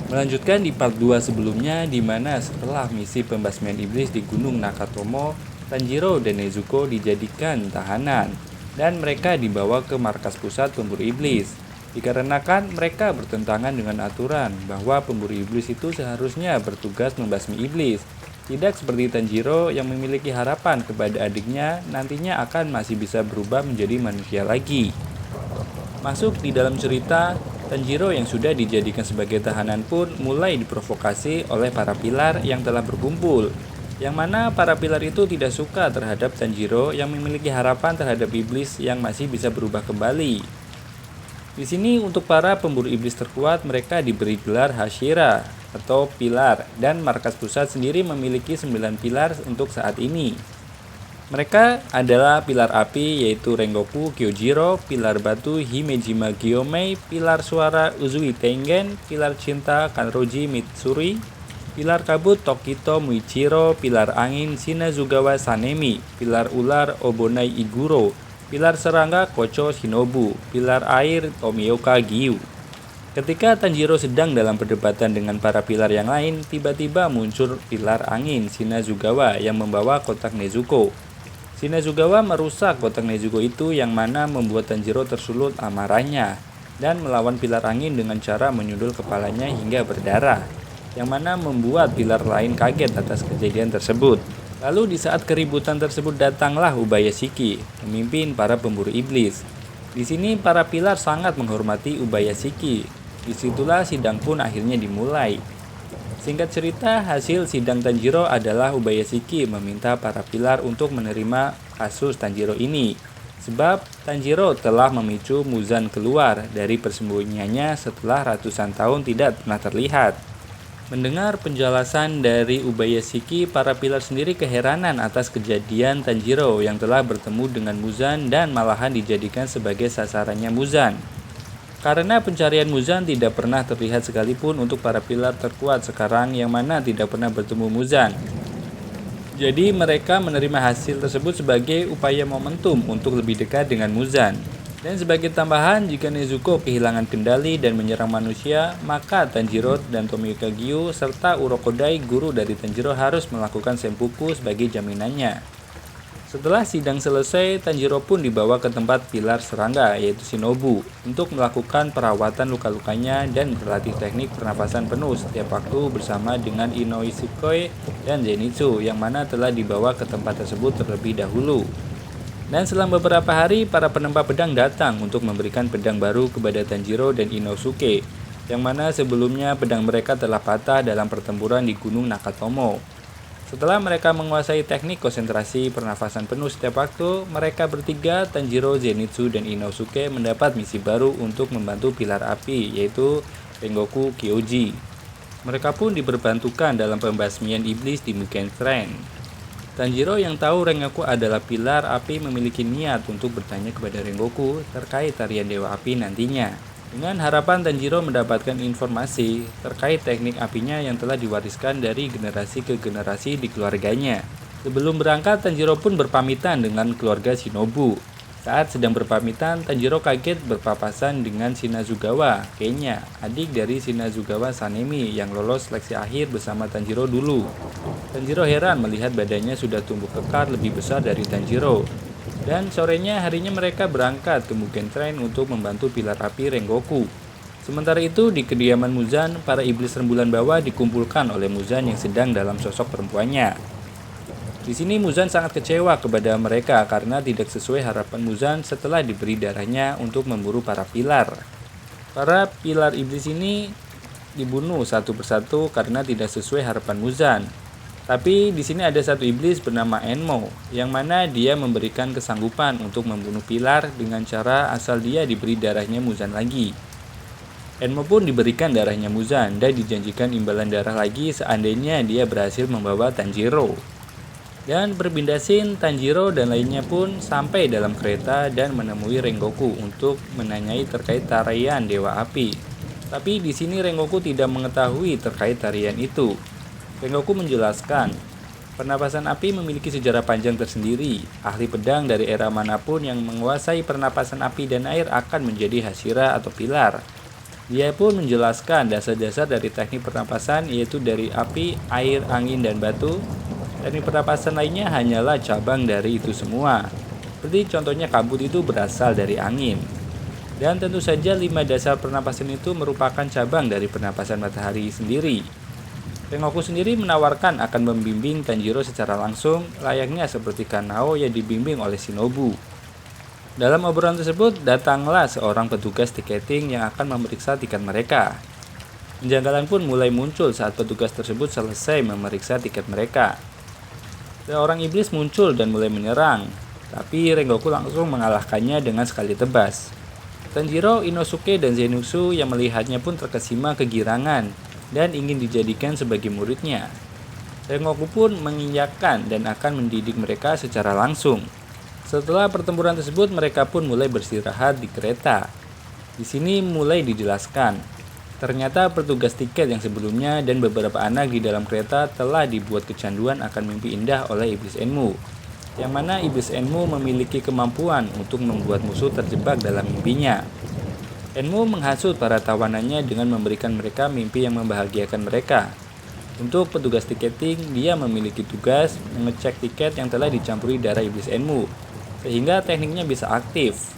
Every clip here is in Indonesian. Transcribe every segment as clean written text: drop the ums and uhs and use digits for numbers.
Melanjutkan di part 2 sebelumnya, di mana setelah misi pembasmian iblis di Gunung Nakatomo, Tanjiro dan Nezuko dijadikan tahanan, dan mereka dibawa ke markas pusat pemburu iblis. Dikarenakan mereka bertentangan dengan aturan bahwa pemburu iblis itu seharusnya bertugas membasmi iblis. Tidak seperti Tanjiro yang memiliki harapan kepada adiknya nantinya akan masih bisa berubah menjadi manusia lagi. Masuk di dalam cerita, Tanjiro yang sudah dijadikan sebagai tahanan pun mulai diprovokasi oleh para pilar yang telah berkumpul. Yang mana para pilar itu tidak suka terhadap Tanjiro yang memiliki harapan terhadap iblis yang masih bisa berubah kembali. Di sini untuk para pemburu iblis terkuat mereka diberi gelar Hashira atau pilar, dan markas pusat sendiri memiliki 9 pilar untuk saat ini. Mereka adalah pilar api yaitu Rengoku Kyojiro, pilar batu Himejima Gyomei, pilar suara Uzui Tengen, pilar cinta Kanroji Mitsuri, pilar kabut Tokito Muichiro, pilar angin Shinazugawa Sanemi, pilar ular Obonai Iguro, pilar serangga Kocho Shinobu, pilar air Tomioka Gyu. Ketika Tanjiro sedang dalam perdebatan dengan para pilar yang lain, tiba-tiba muncul pilar angin Shinazugawa yang membawa kotak Nezuko. Shinazugawa merusak kotak Nezuko itu yang mana membuat Tanjiro tersulut amarahnya dan melawan pilar angin dengan cara menyundul kepalanya hingga berdarah, yang mana membuat pilar lain kaget atas kejadian tersebut. Lalu di saat keributan tersebut datanglah Ubayashiki, pemimpin para pemburu iblis. Di sini para pilar sangat menghormati Ubayashiki. Disitulah sidang pun akhirnya dimulai. Singkat cerita, hasil sidang Tanjiro adalah Ubayashiki meminta para pilar untuk menerima kasus Tanjiro ini. Sebab Tanjiro telah memicu Muzan keluar dari persembunyiannya setelah ratusan tahun tidak pernah terlihat. Mendengar penjelasan dari Ubayashiki, para pilar sendiri keheranan atas kejadian Tanjiro yang telah bertemu dengan Muzan dan malahan dijadikan sebagai sasarannya Muzan. Karena pencarian Muzan tidak pernah terlihat sekalipun untuk para pilar terkuat sekarang yang mana tidak pernah bertemu Muzan. Jadi mereka menerima hasil tersebut sebagai upaya momentum untuk lebih dekat dengan Muzan. Dan sebagai tambahan, jika Nezuko kehilangan kendali dan menyerang manusia, maka Tanjiro dan Tomioka Gyu serta Urokodai, guru dari Tanjiro, harus melakukan seppuku sebagai jaminannya. Setelah sidang selesai, Tanjiro pun dibawa ke tempat pilar serangga yaitu Shinobu untuk melakukan perawatan luka-lukanya dan berlatih teknik pernapasan penuh setiap waktu bersama dengan Inosuke dan Zenitsu yang mana telah dibawa ke tempat tersebut terlebih dahulu. Dan selang beberapa hari, para penempa pedang datang untuk memberikan pedang baru kepada Tanjiro dan Inosuke, yang mana sebelumnya pedang mereka telah patah dalam pertempuran di Gunung Nakatomo. Setelah mereka menguasai teknik konsentrasi pernafasan penuh setiap waktu, mereka bertiga, Tanjiro, Zenitsu, dan Inosuke mendapat misi baru untuk membantu pilar api, yaitu Rengoku Kyoji. Mereka pun diperbantukan dalam pembasmian iblis di Mugen Train. Tanjiro yang tahu Rengoku adalah pilar api memiliki niat untuk bertanya kepada Rengoku terkait tarian Dewa Api nantinya. Dengan harapan Tanjiro mendapatkan informasi terkait teknik apinya yang telah diwariskan dari generasi ke generasi di keluarganya. Sebelum berangkat, Tanjiro pun berpamitan dengan keluarga Shinobu. Saat sedang berpamitan, Tanjiro kaget berpapasan dengan Shinazugawa, Kenya, adik dari Shinazugawa Sanemi yang lolos seleksi akhir bersama Tanjiro dulu. Tanjiro heran melihat badannya sudah tumbuh kekar lebih besar dari Tanjiro. Dan sorenya harinya mereka berangkat ke Mugen Train untuk membantu pilar api Rengoku. Sementara itu di kediaman Muzan, para iblis rembulan bawah dikumpulkan oleh Muzan yang sedang dalam sosok perempuannya. Di sini Muzan sangat kecewa kepada mereka karena tidak sesuai harapan Muzan setelah diberi darahnya untuk memburu para pilar. Para pilar iblis ini dibunuh satu persatu karena tidak sesuai harapan Muzan. Tapi di sini ada satu iblis bernama Enmo, yang mana dia memberikan kesanggupan untuk membunuh pilar dengan cara asal dia diberi darahnya Muzan lagi. Enmo pun diberikan darahnya Muzan dan dijanjikan imbalan darah lagi seandainya dia berhasil membawa Tanjiro. Dan berpindah scene, Tanjiro dan lainnya pun sampai dalam kereta dan menemui Rengoku untuk menanyai terkait tarian Dewa Api. Tapi di sini Rengoku tidak mengetahui terkait tarian itu. Rengoku menjelaskan, pernapasan api memiliki sejarah panjang tersendiri. Ahli pedang dari era manapun yang menguasai pernapasan api dan air akan menjadi Hashira atau pilar. Dia pun menjelaskan dasar-dasar dari teknik pernapasan, yaitu dari api, air, angin, dan batu. Teknik pernapasan lainnya hanyalah cabang dari itu semua. Seperti contohnya kabut itu berasal dari angin. Dan tentu saja 5 dasar pernapasan itu merupakan cabang dari pernapasan matahari sendiri. Rengoku sendiri menawarkan akan membimbing Tanjiro secara langsung, layaknya seperti Kanao yang dibimbing oleh Shinobu. Dalam obrolan tersebut, datanglah seorang petugas tiketing yang akan memeriksa tiket mereka. Kejanggalan pun mulai muncul saat petugas tersebut selesai memeriksa tiket mereka. Seorang iblis muncul dan mulai menyerang, tapi Rengoku langsung mengalahkannya dengan sekali tebas. Tanjiro, Inosuke, dan Zenitsu yang melihatnya pun terkesima kegirangan dan ingin dijadikan sebagai muridnya. Rengoku pun menginjakkan dan akan mendidik mereka secara langsung. Setelah pertempuran tersebut, mereka pun mulai beristirahat di kereta. Di sini mulai dijelaskan, ternyata petugas tiket yang sebelumnya dan beberapa anak di dalam kereta telah dibuat kecanduan akan mimpi indah oleh Iblis Enmu, yang mana Iblis Enmu memiliki kemampuan untuk membuat musuh terjebak dalam mimpinya. Enmu menghasut para tawanannya dengan memberikan mereka mimpi yang membahagiakan mereka. Untuk petugas tiketing, dia memiliki tugas mengecek tiket yang telah dicampuri darah Iblis Enmu, sehingga tekniknya bisa aktif.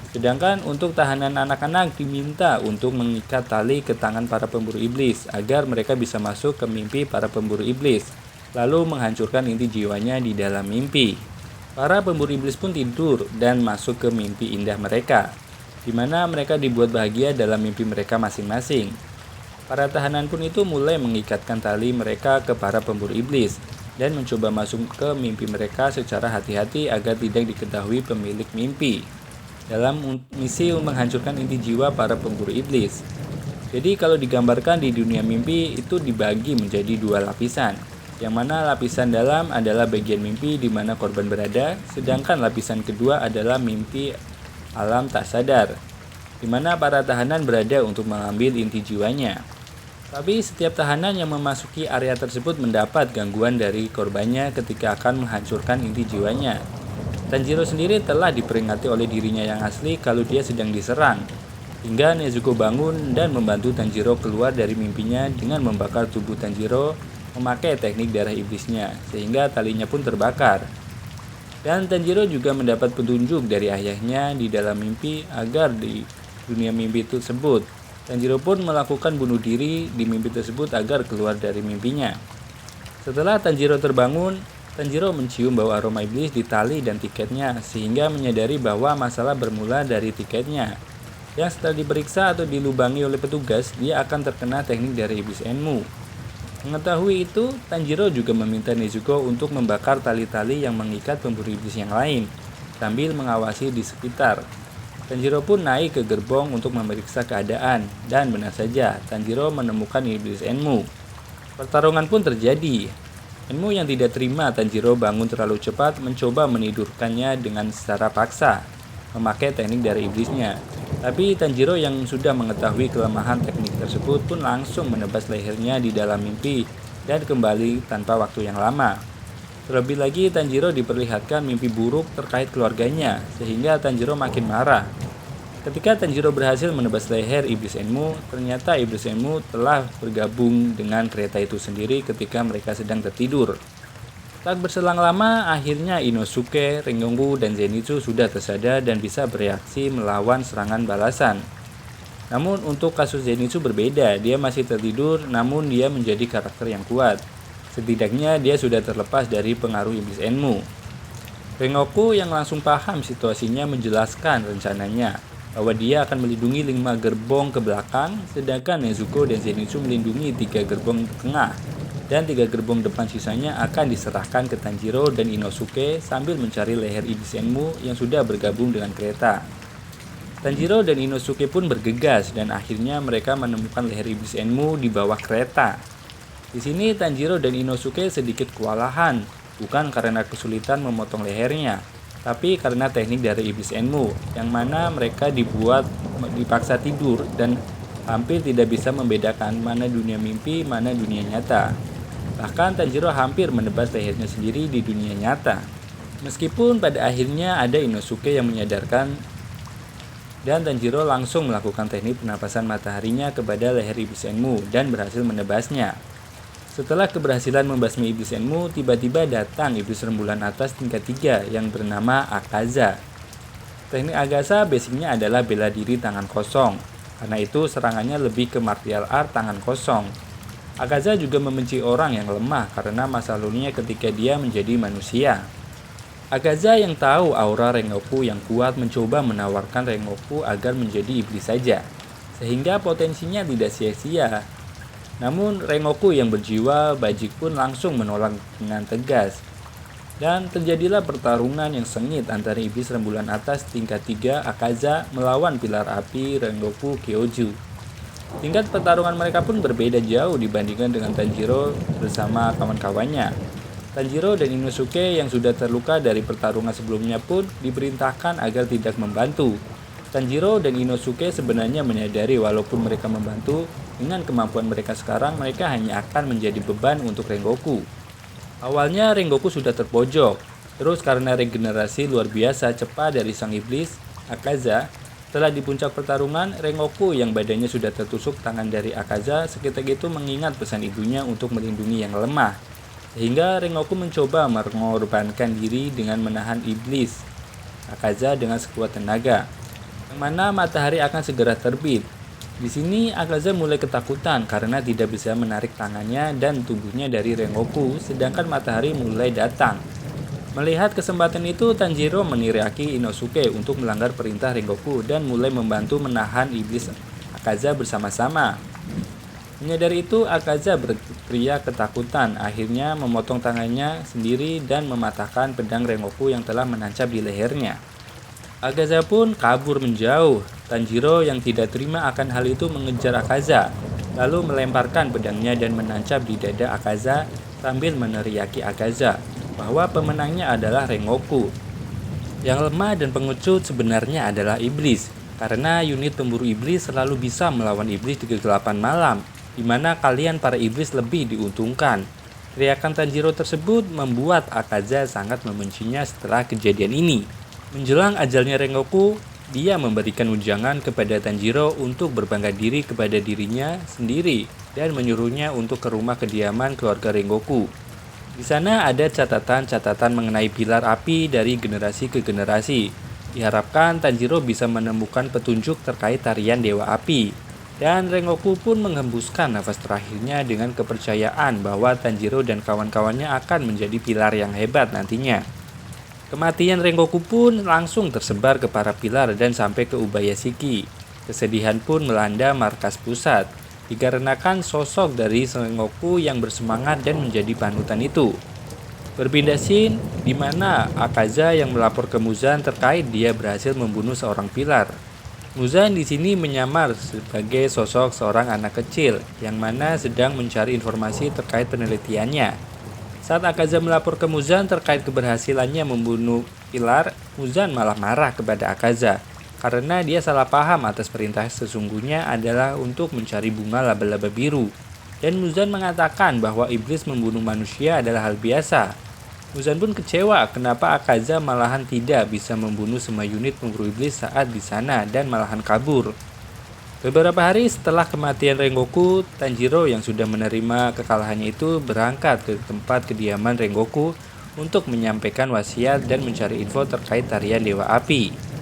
Sedangkan untuk tahanan anak-anak diminta untuk mengikat tali ke tangan para pemburu iblis agar mereka bisa masuk ke mimpi para pemburu iblis, lalu menghancurkan inti jiwanya di dalam mimpi. Para pemburu iblis pun tidur dan masuk ke mimpi indah mereka, di mana mereka dibuat bahagia dalam mimpi mereka masing-masing. Para tahanan pun itu mulai mengikatkan tali mereka ke para pemburu iblis dan mencoba masuk ke mimpi mereka secara hati-hati agar tidak diketahui pemilik mimpi, dalam misi menghancurkan inti jiwa para pemburu iblis. Jadi kalau digambarkan di dunia mimpi itu dibagi menjadi 2 lapisan, yang mana lapisan dalam adalah bagian mimpi di mana korban berada, sedangkan lapisan kedua adalah mimpi alam tak sadar, di mana para tahanan berada untuk mengambil inti jiwanya. Tapi setiap tahanan yang memasuki area tersebut mendapat gangguan dari korbannya ketika akan menghancurkan inti jiwanya. Tanjiro sendiri telah diperingati oleh dirinya yang asli kalau dia sedang diserang, hingga Nezuko bangun dan membantu Tanjiro keluar dari mimpinya dengan membakar tubuh Tanjiro memakai teknik darah iblisnya, sehingga talinya pun terbakar. Dan Tanjiro juga mendapat petunjuk dari ayahnya di dalam mimpi agar di dunia mimpi tersebut, Tanjiro pun melakukan bunuh diri di mimpi tersebut agar keluar dari mimpinya. Setelah Tanjiro terbangun, Tanjiro mencium bau aroma iblis di tali dan tiketnya, sehingga menyadari bahwa masalah bermula dari tiketnya, yang setelah diperiksa atau dilubangi oleh petugas, dia akan terkena teknik dari Iblis Enmu. Mengetahui itu, Tanjiro juga meminta Nezuko untuk membakar tali-tali yang mengikat pemburu iblis yang lain, sambil mengawasi di sekitar. Tanjiro pun naik ke gerbong untuk memeriksa keadaan, dan benar saja, Tanjiro menemukan Iblis Enmu. Pertarungan pun terjadi. Enmu yang tidak terima Tanjiro bangun terlalu cepat mencoba menidurkannya dengan secara paksa, memakai teknik dari iblisnya. Tapi Tanjiro yang sudah mengetahui kelemahan teknik tersebut pun langsung menebas lehernya di dalam mimpi dan kembali tanpa waktu yang lama. Terlebih lagi Tanjiro diperlihatkan mimpi buruk terkait keluarganya, sehingga Tanjiro makin marah. Ketika Tanjiro berhasil menebas leher Iblis Enmu, ternyata Iblis Enmu telah bergabung dengan kereta itu sendiri ketika mereka sedang tertidur. Tak berselang lama, akhirnya Inosuke, Rengoku, dan Zenitsu sudah tersadar dan bisa bereaksi melawan serangan balasan. Namun untuk kasus Zenitsu berbeda, dia masih tertidur namun dia menjadi karakter yang kuat. Setidaknya dia sudah terlepas dari pengaruh Iblis Enmu. Rengoku yang langsung paham situasinya menjelaskan rencananya, bahwa dia akan melindungi 5 gerbong ke belakang, sedangkan Nezuko dan Zenitsu melindungi 3 gerbong tengah, dan 3 gerbong depan sisanya akan diserahkan ke Tanjiro dan Inosuke sambil mencari leher Iblis Enmu yang sudah bergabung dengan kereta. Tanjiro dan Inosuke pun bergegas dan akhirnya mereka menemukan leher Iblis Enmu di bawah kereta. Di sini Tanjiro dan Inosuke sedikit kewalahan, bukan karena kesulitan memotong lehernya, tapi karena teknik dari Iblis Enmu, yang mana mereka dipaksa tidur dan hampir tidak bisa membedakan mana dunia mimpi, mana dunia nyata. Bahkan Tanjiro hampir menebas lehernya sendiri di dunia nyata. Meskipun pada akhirnya ada Inosuke yang menyadarkan Dan Tanjiro langsung melakukan teknik penapasan mataharinya kepada leher Iblis Enmu dan berhasil menebasnya. Setelah keberhasilan membasmi Iblis Enmu, tiba-tiba datang Iblis Rembulan Atas tingkat 3 yang bernama Akaza. Teknik Akaza basicnya adalah bela diri tangan kosong. Karena itu serangannya lebih ke martial art tangan kosong. Akaza juga membenci orang yang lemah karena masa lalunya ketika dia menjadi manusia. Akaza yang tahu aura Rengoku yang kuat mencoba menawarkan Rengoku agar menjadi iblis saja, sehingga potensinya tidak sia-sia. Namun Rengoku yang berjiwa bajik pun langsung menolak dengan tegas. Dan terjadilah pertarungan yang sengit antara Iblis Rembulan Atas tingkat 3 Akaza melawan pilar api Rengoku Kyoju. Tingkat pertarungan mereka pun berbeda jauh dibandingkan dengan Tanjiro bersama kawan-kawannya. Tanjiro dan Inosuke yang sudah terluka dari pertarungan sebelumnya pun diperintahkan agar tidak membantu. Tanjiro dan Inosuke sebenarnya menyadari walaupun mereka membantu, dengan kemampuan mereka sekarang mereka hanya akan menjadi beban untuk Rengoku. Awalnya Rengoku sudah terpojok, terus karena regenerasi luar biasa cepat dari sang iblis, Akaza, setelah di puncak pertarungan, Rengoku yang badannya sudah tertusuk tangan dari Akaza seketika itu mengingat pesan ibunya untuk melindungi yang lemah. Sehingga Rengoku mencoba mengorbankan diri dengan menahan iblis Akaza dengan sekuat tenaga, yang mana matahari akan segera terbit. Di sini Akaza mulai ketakutan karena tidak bisa menarik tangannya dan tubuhnya dari Rengoku, sedangkan matahari mulai datang. Melihat kesempatan itu, Tanjiro meneriaki Inosuke untuk melanggar perintah Rengoku dan mulai membantu menahan iblis Akaza bersama-sama. Menyadari itu, Akaza berteriak ketakutan, akhirnya memotong tangannya sendiri dan mematahkan pedang Rengoku yang telah menancap di lehernya. Akaza pun kabur menjauh. Tanjiro yang tidak terima akan hal itu mengejar Akaza, lalu melemparkan pedangnya dan menancap di dada Akaza sambil meneriaki Akaza bahwa pemenangnya adalah Rengoku. Yang lemah dan pengecut sebenarnya adalah iblis, karena unit pemburu iblis selalu bisa melawan iblis di kegelapan malam, di mana kalian para iblis lebih diuntungkan. Teriakan Tanjiro tersebut membuat Akaza sangat membencinya setelah kejadian ini. Menjelang ajalnya Rengoku, dia memberikan ujangan kepada Tanjiro untuk berbangga diri kepada dirinya sendiri dan menyuruhnya untuk ke rumah kediaman keluarga Rengoku. Di sana ada catatan-catatan mengenai pilar api dari generasi ke generasi. Diharapkan Tanjiro bisa menemukan petunjuk terkait tarian Dewa Api. Dan Rengoku pun menghembuskan nafas terakhirnya dengan kepercayaan bahwa Tanjiro dan kawan-kawannya akan menjadi pilar yang hebat nantinya. Kematian Rengoku pun langsung tersebar ke para pilar dan sampai ke Ubayashiki. Kesedihan pun melanda markas pusat, dikarenakan sosok dari Rengoku yang bersemangat dan menjadi panutan itu. Berpindah scene di mana Akaza yang melapor ke Muzan terkait dia berhasil membunuh seorang pilar. Muzan di sini menyamar sebagai sosok seorang anak kecil yang mana sedang mencari informasi terkait penelitiannya. Saat Akaza melapor ke Muzan terkait keberhasilannya membunuh pilar, Muzan malah marah kepada Akaza karena dia salah paham atas perintah sesungguhnya adalah untuk mencari bunga laba-laba biru. Dan Muzan mengatakan bahwa iblis membunuh manusia adalah hal biasa. Muzan pun kecewa kenapa Akaza malahan tidak bisa membunuh semua unit pemburu iblis saat di sana dan malahan kabur. Beberapa hari setelah kematian Rengoku, Tanjiro yang sudah menerima kekalahannya itu berangkat ke tempat kediaman Rengoku untuk menyampaikan wasiat dan mencari info terkait tarian Dewa Api.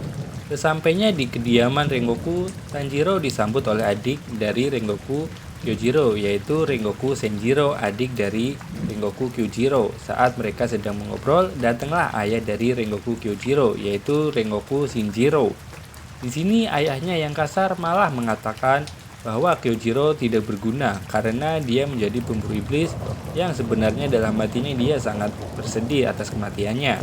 Sesampainya di kediaman Rengoku, Tanjiro disambut oleh adik dari Rengoku Kyojiro, yaitu Rengoku Senjiro, adik dari Rengoku Kyojiro. Saat mereka sedang mengobrol, datanglah ayah dari Rengoku Kyojiro, yaitu Rengoku Shinjiro. Di sini ayahnya yang kasar malah mengatakan bahwa Kyojiro tidak berguna karena dia menjadi pemburu iblis yang sebenarnya dalam hatinya dia sangat bersedih atas kematiannya.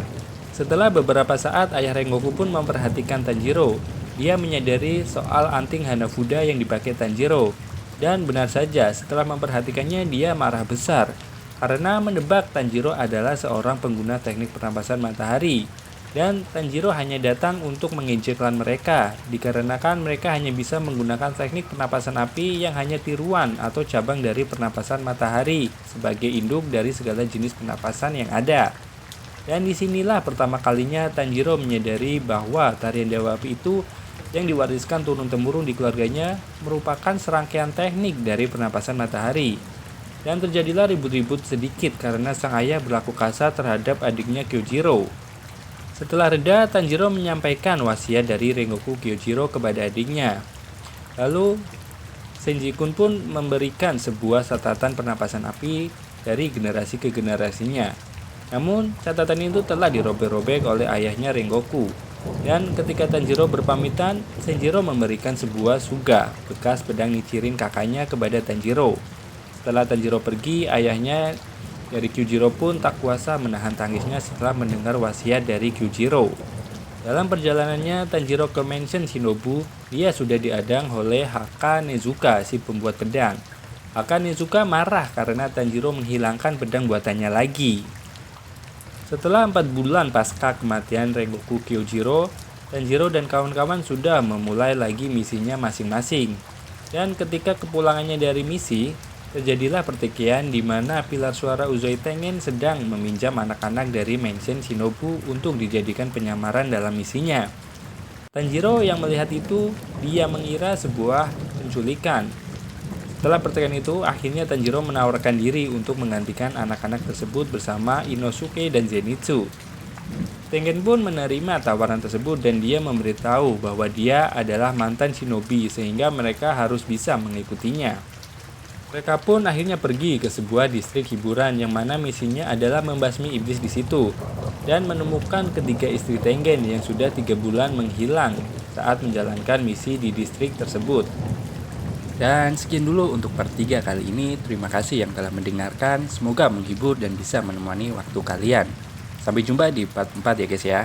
Setelah beberapa saat, ayah Rengoku pun memperhatikan Tanjiro. Dia menyadari soal anting Hanafuda yang dipakai Tanjiro. Dan benar saja, setelah memperhatikannya dia marah besar karena menebak Tanjiro adalah seorang pengguna teknik pernapasan matahari. Dan Tanjiro hanya datang untuk mengejek klan mereka, dikarenakan mereka hanya bisa menggunakan teknik pernapasan api yang hanya tiruan atau cabang dari pernapasan matahari sebagai induk dari segala jenis pernapasan yang ada. Dan disinilah pertama kalinya Tanjiro menyadari bahwa tarian Dewa Api itu yang diwariskan turun-temurun di keluarganya merupakan serangkaian teknik dari pernapasan matahari. Dan terjadilah ribut-ribut sedikit karena sang ayah berlaku kasar terhadap adiknya Kyojiro. Setelah reda, Tanjiro menyampaikan wasiat dari Rengoku Kyojiro kepada adiknya. Lalu, Senji-kun pun memberikan sebuah catatan pernapasan api dari generasi ke generasinya. Namun, catatan itu telah dirobek-robek oleh ayahnya Rengoku. Dan ketika Tanjiro berpamitan, Senjiro memberikan sebuah suga, bekas pedang Nichirin kakaknya kepada Tanjiro. Setelah Tanjiro pergi, ayahnya dari Kyujiro pun tak kuasa menahan tangisnya setelah mendengar wasiat dari Kyujiro. Dalam perjalanannya Tanjiro ke mansion Shinobu, dia sudah diadang oleh Haka Nezuka, si pembuat pedang. Haka Nezuka marah karena Tanjiro menghilangkan pedang buatannya lagi. Setelah 4 bulan pasca kematian Rengoku Kyojiro, Tanjiro dan kawan-kawan sudah memulai lagi misinya masing-masing. Dan ketika kepulangannya dari misi, terjadilah pertikaian di mana pilar suara Uzui Tengen sedang meminjam anak-anak dari mansion Shinobu untuk dijadikan penyamaran dalam misinya. Tanjiro yang melihat itu, dia mengira sebuah penculikan. Setelah pertikaian itu, akhirnya Tanjiro menawarkan diri untuk menggantikan anak-anak tersebut bersama Inosuke dan Zenitsu. Tengen pun menerima tawaran tersebut dan dia memberitahu bahwa dia adalah mantan shinobi sehingga mereka harus bisa mengikutinya. Mereka pun akhirnya pergi ke sebuah distrik hiburan yang mana misinya adalah membasmi iblis di situ dan menemukan ketiga istri Tengen yang sudah 3 bulan menghilang saat menjalankan misi di distrik tersebut. Dan sekian dulu untuk part 3 kali ini. Terima kasih yang telah mendengarkan. Semoga menghibur dan bisa menemani waktu kalian. Sampai jumpa di part 4 ya guys ya.